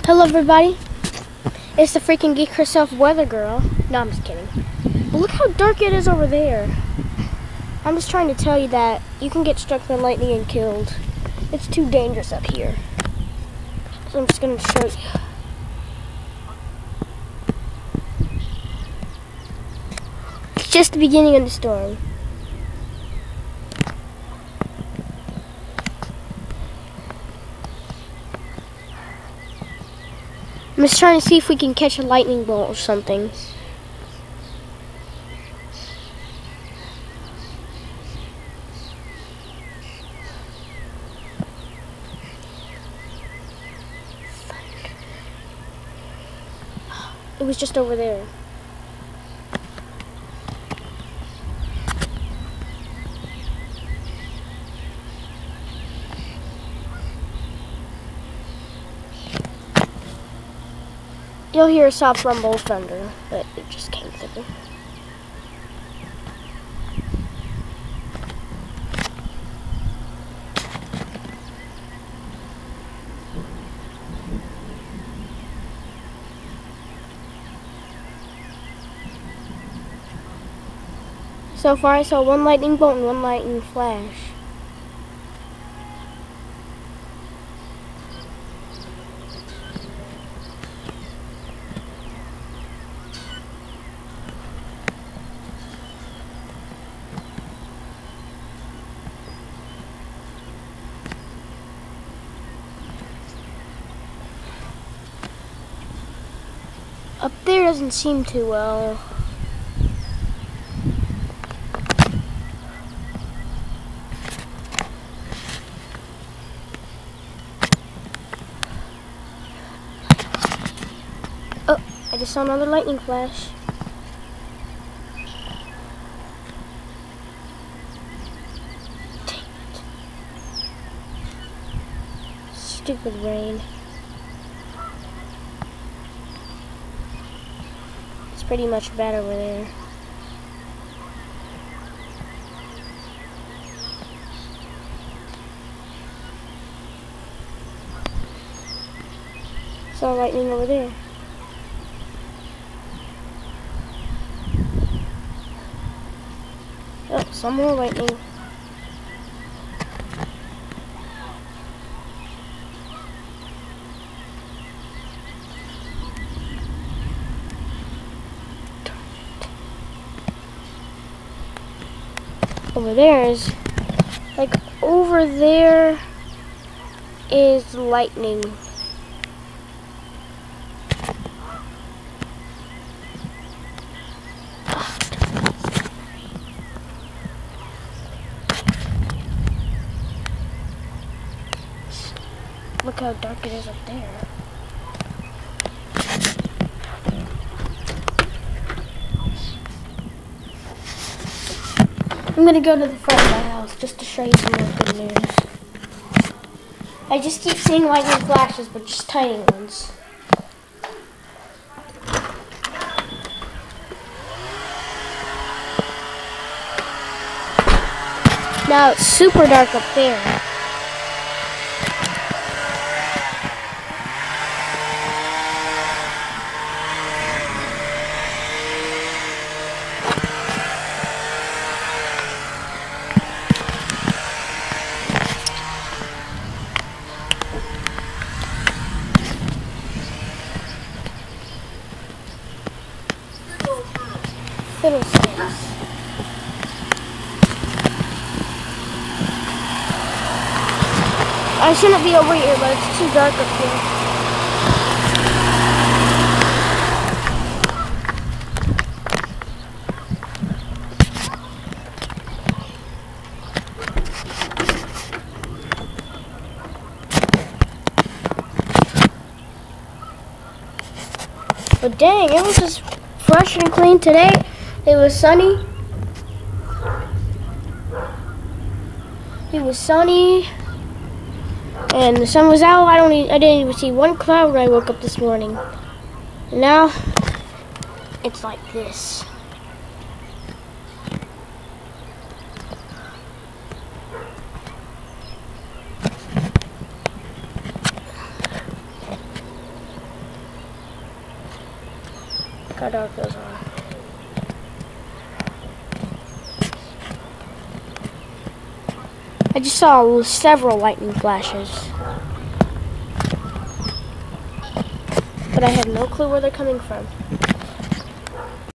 Hello everybody, it's the freaking geek herself, Weather Girl. No, I'm just kidding. But look how dark it is over there. I'm just trying to tell you that you can get struck by lightning and killed. It's too dangerous up here. So I'm just going to show you. It's just the beginning of the storm. I'm just trying to see if we can catch a lightning bolt or something. It was just over there. You'll hear a soft rumble of thunder, but it just came through. So far I saw one lightning bolt and one lightning flash. Up there doesn't seem too well. Oh, I just saw another lightning flash. Dang it. Stupid rain. It's pretty much bad over there. Saw lightning over there. Oh, some more lightning. Over there is, like, over there is lightning. Look how dark it is up there. I'm gonna go to the front of my house just to show you some more good news. I just keep seeing lightning flashes, but just tiny ones. Now it's super dark up there. Fiddlesticks. I shouldn't be over here, but it's too dark up here. But dang, it was just fresh and clean today. It was sunny. It was sunny, and the sun was out. I didn't even see one cloud when I woke up this morning. And now it's like this. how dark those are. I just saw several lightning flashes, but I have no clue where they're coming from.